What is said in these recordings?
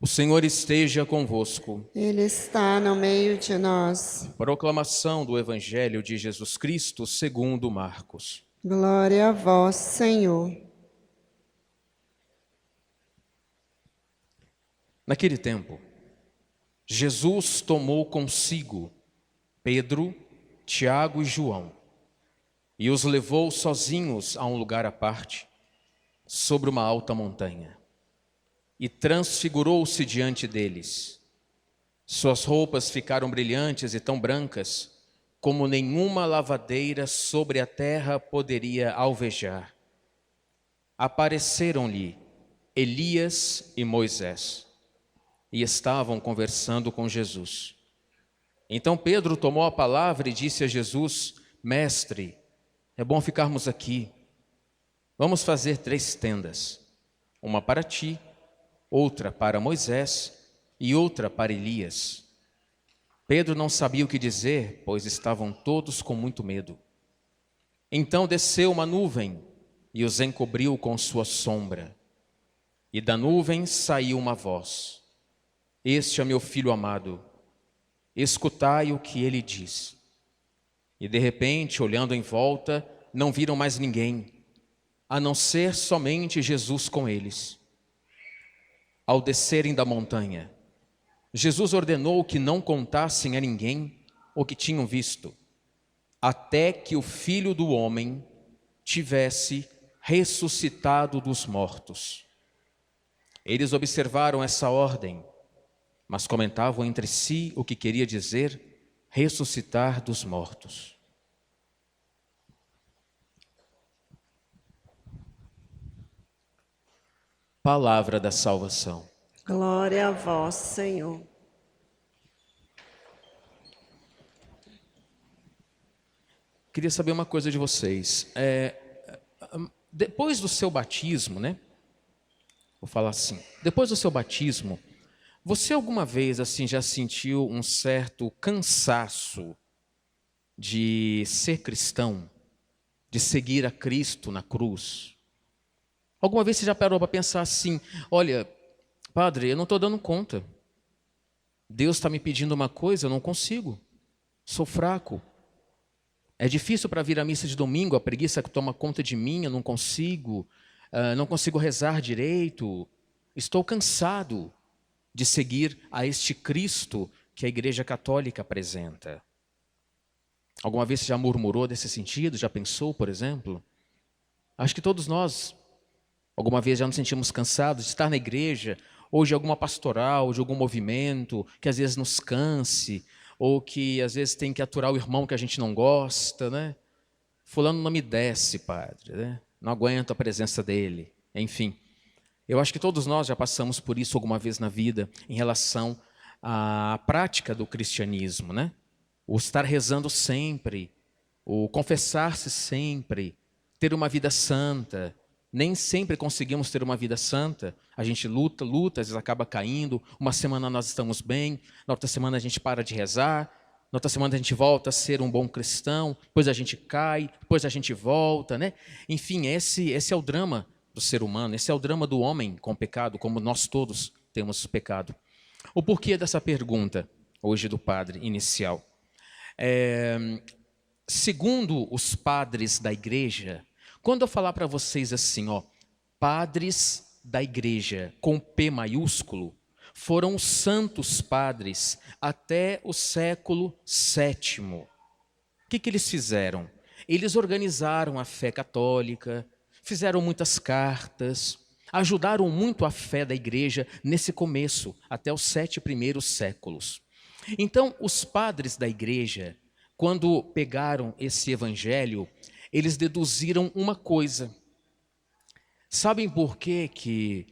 O Senhor esteja convosco. Ele está no meio de nós. Proclamação do Evangelho de Jesus Cristo segundo Marcos. Glória a vós, Senhor. Naquele tempo, Jesus tomou consigo Pedro, Tiago e João e os levou sozinhos a um lugar à parte, sobre uma alta montanha. E transfigurou-se diante deles. Suas roupas ficaram brilhantes e tão brancas, como nenhuma lavadeira sobre a terra poderia alvejar. Apareceram-lhe Elias e Moisés, e estavam conversando com Jesus. Então Pedro tomou a palavra e disse a Jesus: Mestre, é bom ficarmos aqui. Vamos fazer 3 tendas, uma para ti, outra para Moisés e outra para Elias. Pedro não sabia o que dizer, pois estavam todos com muito medo. Então desceu uma nuvem e os encobriu com sua sombra. E da nuvem saiu uma voz: Este é meu filho amado, escutai o que ele diz. E de repente, olhando em volta, não viram mais ninguém, a não ser somente Jesus com eles. Ao descerem da montanha, Jesus ordenou que não contassem a ninguém o que tinham visto, até que o Filho do Homem tivesse ressuscitado dos mortos. Eles observaram essa ordem, mas comentavam entre si o que queria dizer ressuscitar dos mortos. Palavra da salvação. Glória a vós, Senhor. Queria saber uma coisa de vocês. Depois do seu batismo, né? Vou falar assim. Depois do seu batismo, você alguma vez assim já sentiu um certo cansaço de ser cristão, de seguir a Cristo na cruz? Alguma vez você já parou para pensar assim: olha, padre, eu não estou dando conta. Deus está me pedindo uma coisa, eu não consigo. Sou fraco. É difícil para vir à missa de domingo, a preguiça toma conta de mim, eu não consigo rezar direito. Estou cansado de seguir a este Cristo que a Igreja Católica apresenta. Alguma vez você já murmurou desse sentido? Já pensou, por exemplo? Acho que todos nós, alguma vez já nos sentimos cansados de estar na igreja, ou de alguma pastoral, de algum movimento, que às vezes nos canse, ou que às vezes tem que aturar o irmão que a gente não gosta, né? Fulano não me desce, padre, né? Não aguento a presença dele. Enfim, eu acho que todos nós já passamos por isso alguma vez na vida, em relação à prática do cristianismo, né? O estar rezando sempre, o confessar-se sempre, ter uma vida santa. Nem sempre conseguimos ter uma vida santa. A gente luta, às vezes acaba caindo. Uma semana nós estamos bem, na outra semana a gente para de rezar, na outra semana a gente volta a ser um bom cristão, depois a gente cai, depois a gente volta, né? Enfim, esse é o drama do ser humano, esse é o drama do homem com o pecado, como nós todos temos pecado. O porquê dessa pergunta, hoje do padre inicial? Segundo os padres da igreja, quando eu falar para vocês assim, padres da igreja, com P maiúsculo, foram os santos padres até o século VII. O que eles fizeram? Eles organizaram a fé católica, fizeram muitas cartas, ajudaram muito a fé da igreja nesse começo, até os 7 primeiros séculos. Então, os padres da igreja, quando pegaram esse evangelho, eles deduziram uma coisa. Sabem por que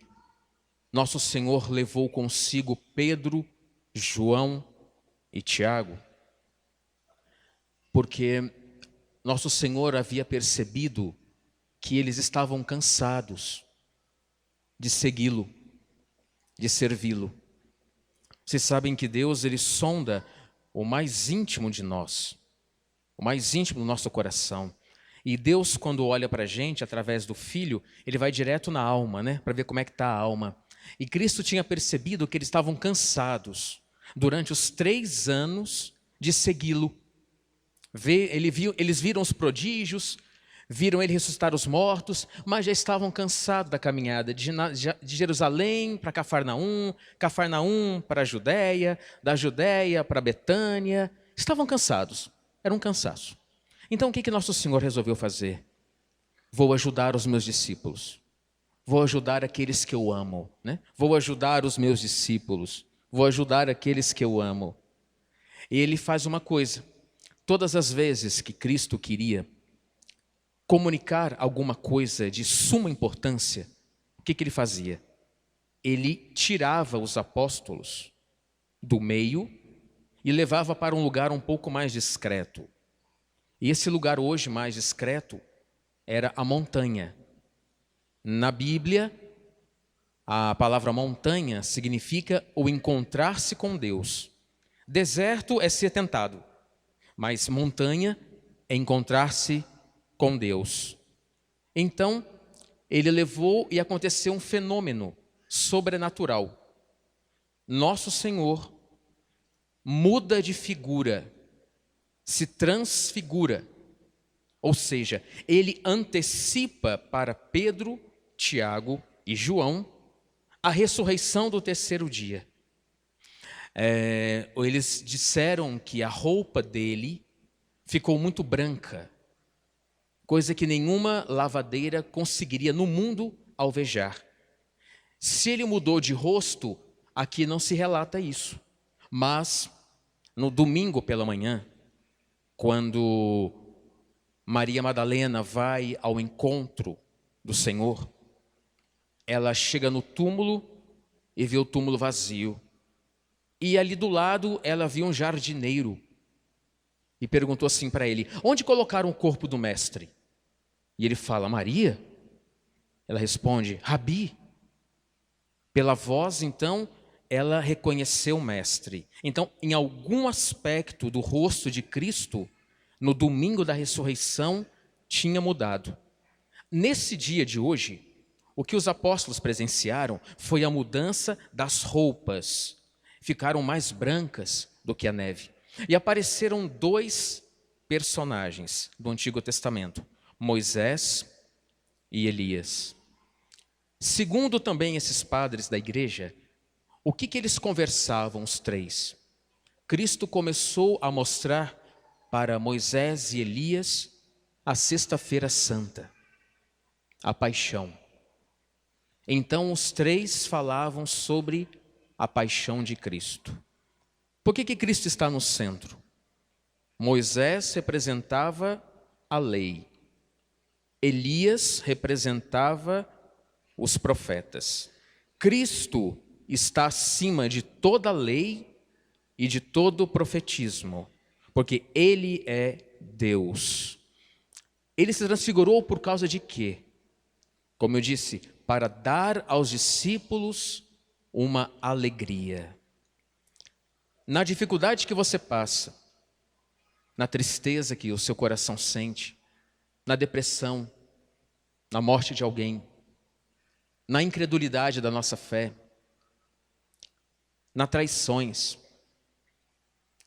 Nosso Senhor levou consigo Pedro, João e Tiago? Porque Nosso Senhor havia percebido que eles estavam cansados de segui-lo, de servi-lo. Vocês sabem que Deus, ele sonda o mais íntimo de nós, o mais íntimo do nosso coração. E Deus, quando olha para a gente, através do Filho, ele vai direto na alma, né? Para ver como é que está a alma. E Cristo tinha percebido que eles estavam cansados durante os 3 anos de segui-lo. Eles viram os prodígios, viram ele ressuscitar os mortos, mas já estavam cansados da caminhada de Jerusalém para Cafarnaum, Cafarnaum para a Judéia, da Judéia para Betânia. Estavam cansados, era um cansaço. Então o que nosso Senhor resolveu fazer? Vou ajudar os meus discípulos. Vou ajudar aqueles que eu amo, né? Vou ajudar os meus discípulos. Vou ajudar aqueles que eu amo. E ele faz uma coisa. Todas as vezes que Cristo queria comunicar alguma coisa de suma importância, o que ele fazia? Ele tirava os apóstolos do meio e levava para um lugar um pouco mais discreto. E esse lugar hoje mais discreto era a montanha. Na Bíblia, a palavra montanha significa o encontrar-se com Deus. Deserto é ser tentado, mas montanha é encontrar-se com Deus. Então, ele levou e aconteceu um fenômeno sobrenatural. Nosso Senhor muda de figura, se transfigura, ou seja, ele antecipa para Pedro, Tiago e João a ressurreição do 3º dia. Eles disseram que a roupa dele ficou muito branca, coisa que nenhuma lavadeira conseguiria no mundo alvejar. Se ele mudou de rosto, aqui não se relata isso. Mas, no domingo pela manhã, quando Maria Madalena vai ao encontro do Senhor, ela chega no túmulo e vê o túmulo vazio. E ali do lado ela viu um jardineiro e perguntou assim para ele: onde colocaram o corpo do mestre? E ele fala: Maria? Ela responde: Rabi. Pela voz, então, ela reconheceu o mestre. Então, em algum aspecto do rosto de Cristo, no domingo da ressurreição, tinha mudado. Nesse dia de hoje, o que os apóstolos presenciaram foi a mudança das roupas. Ficaram mais brancas do que a neve. E apareceram 2 personagens do Antigo Testamento: Moisés e Elias. Segundo também esses padres da igreja, o que eles conversavam, os 3? Cristo começou a mostrar para Moisés e Elias a Sexta-feira Santa, a paixão. Então os 3 falavam sobre a paixão de Cristo. Por que Cristo está no centro? Moisés representava a lei. Elias representava os profetas. Cristo está acima de toda a lei e de todo o profetismo, porque Ele é Deus. Ele se transfigurou por causa de quê? Como eu disse, para dar aos discípulos uma alegria. Na dificuldade que você passa, na tristeza que o seu coração sente, na depressão, na morte de alguém, na incredulidade da nossa fé, nas traições,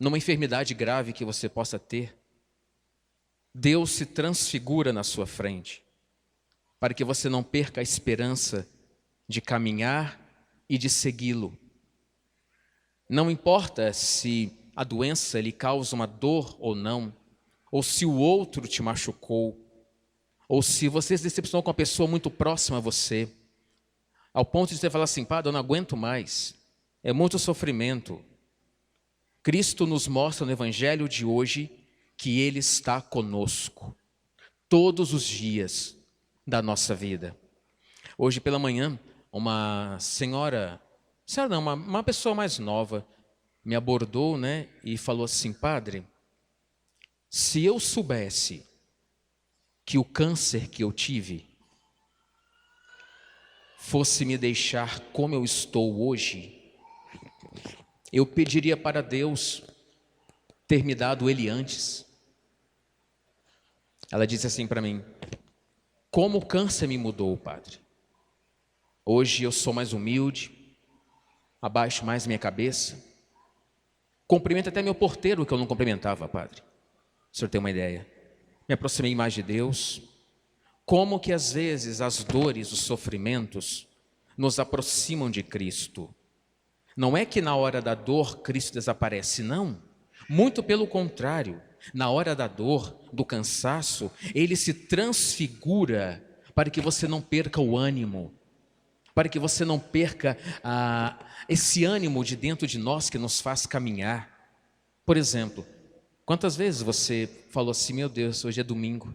numa enfermidade grave que você possa ter, Deus se transfigura na sua frente, para que você não perca a esperança de caminhar e de segui-lo. Não importa se a doença lhe causa uma dor ou não, ou se o outro te machucou, ou se você se decepcionou com uma pessoa muito próxima a você, ao ponto de você falar assim: Padre, eu não aguento mais, é muito sofrimento. Cristo nos mostra no Evangelho de hoje que Ele está conosco, todos os dias da nossa vida. Hoje pela manhã, uma uma pessoa mais nova me abordou, né, e falou assim: Padre, se eu soubesse que o câncer que eu tive fosse me deixar como eu estou hoje, eu pediria para Deus ter me dado ele antes. Ela disse assim para mim: como o câncer me mudou, Padre. Hoje eu sou mais humilde, abaixo mais minha cabeça. Cumprimento até meu porteiro, que eu não cumprimentava, Padre. O senhor tem uma ideia. Me aproximei mais de Deus. Como que às vezes as dores, os sofrimentos nos aproximam de Cristo. Não é que na hora da dor Cristo desaparece, não. Muito pelo contrário. Na hora da dor, do cansaço, Ele se transfigura para que você não perca o ânimo, para que você não perca esse ânimo de dentro de nós que nos faz caminhar. Por exemplo, quantas vezes você falou assim: meu Deus, hoje é domingo,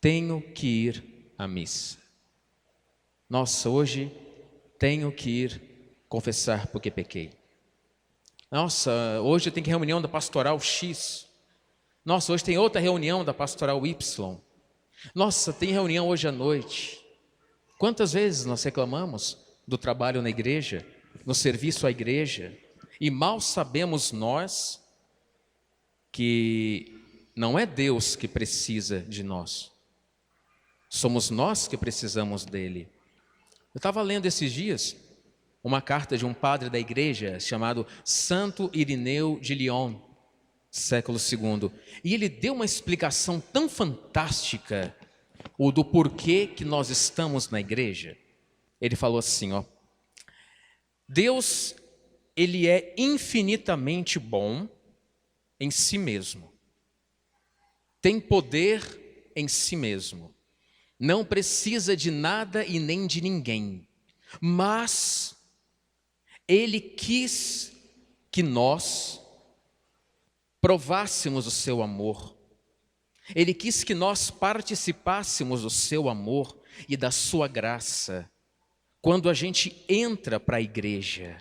tenho que ir à missa. Nossa, hoje tenho que ir confessar porque pequei. Nossa, hoje tem reunião da pastoral X. Nossa, hoje tem outra reunião da pastoral Y. Nossa, tem reunião hoje à noite. Quantas vezes nós reclamamos do trabalho na igreja, no serviço à igreja, e mal sabemos nós que não é Deus que precisa de nós. Somos nós que precisamos dele. Eu estava lendo esses dias uma carta de um padre da igreja chamado Santo Irineu de Lyon, século II. E ele deu uma explicação tão fantástica do porquê que nós estamos na igreja. Ele falou assim, Deus, ele é infinitamente bom em si mesmo. Tem poder em si mesmo. Não precisa de nada e nem de ninguém. Mas Ele quis que nós provássemos o seu amor. Ele quis que nós participássemos do seu amor e da sua graça quando a gente entra para a igreja.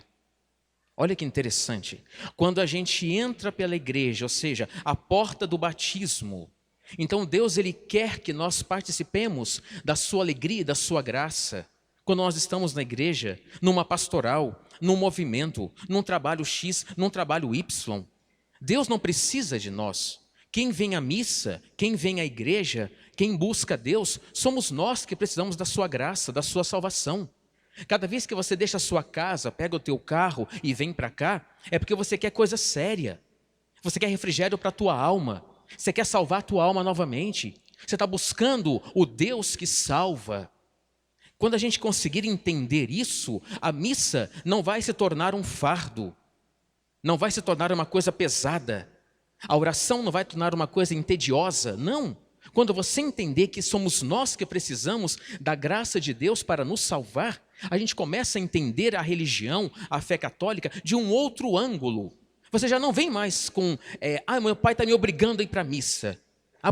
Olha que interessante. Quando a gente entra pela igreja, ou seja, a porta do batismo, então Deus, ele quer que nós participemos da sua alegria e da sua graça. Quando nós estamos na igreja, numa pastoral, num movimento, num trabalho X, num trabalho Y, Deus não precisa de nós. Quem vem à missa, quem vem à igreja, quem busca Deus, somos nós que precisamos da sua graça, da sua salvação. Cada vez que você deixa a sua casa, pega o teu carro e vem para cá, é porque você quer coisa séria. Você quer refrigério para a tua alma. Você quer salvar a tua alma novamente. Você está buscando o Deus que salva. Quando a gente conseguir entender isso, a missa não vai se tornar um fardo. Não vai se tornar uma coisa pesada. A oração não vai tornar uma coisa entediosa. Não. Quando você entender que somos nós que precisamos da graça de Deus para nos salvar, a gente começa a entender a religião, a fé católica, de um outro ângulo. Você já não vem mais com, meu pai está me obrigando a ir para a missa.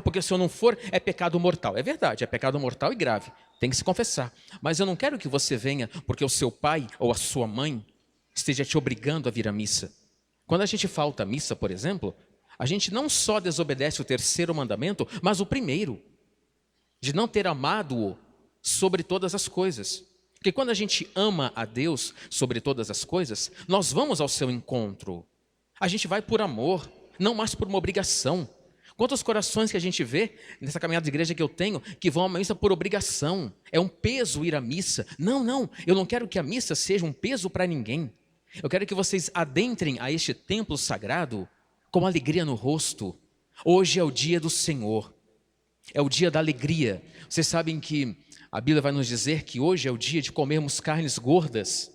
Porque se eu não for, é pecado mortal. É verdade, é pecado mortal e grave. Tem que se confessar. Mas eu não quero que você venha porque o seu pai ou a sua mãe esteja te obrigando a vir à missa. Quando a gente falta à missa, por exemplo, a gente não só desobedece o terceiro mandamento, mas o primeiro, de não ter amado-o sobre todas as coisas. Porque quando a gente ama a Deus sobre todas as coisas, nós vamos ao seu encontro. A gente vai por amor, não mais por uma obrigação. Quantos corações que a gente vê nessa caminhada de igreja que eu tenho, que vão à missa por obrigação. É um peso ir à missa. Não, eu não quero que a missa seja um peso para ninguém. Eu quero que vocês adentrem a este templo sagrado com alegria no rosto. Hoje é o dia do Senhor. É o dia da alegria. Vocês sabem que a Bíblia vai nos dizer que hoje é o dia de comermos carnes gordas.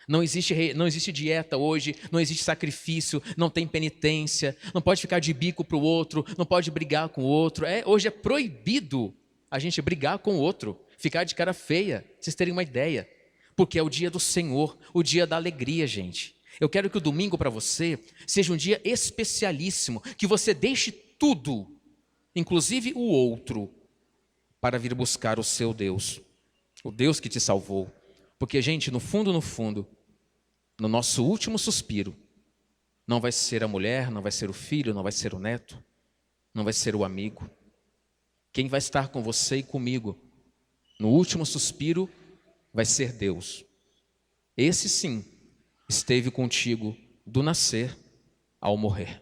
Não existe dieta hoje, não existe sacrifício, não tem penitência, não pode ficar de bico para o outro, não pode brigar com o outro. Hoje é proibido a gente brigar com o outro, ficar de cara feia, vocês terem uma ideia. Porque é o dia do Senhor, o dia da alegria, gente. Eu quero que o domingo para você seja um dia especialíssimo, que você deixe tudo, inclusive o outro, para vir buscar o seu Deus, o Deus que te salvou. Porque, gente, no fundo, no nosso último suspiro, não vai ser a mulher, não vai ser o filho, não vai ser o neto, não vai ser o amigo. Quem vai estar com você e comigo no último suspiro vai ser Deus. Esse sim esteve contigo do nascer ao morrer.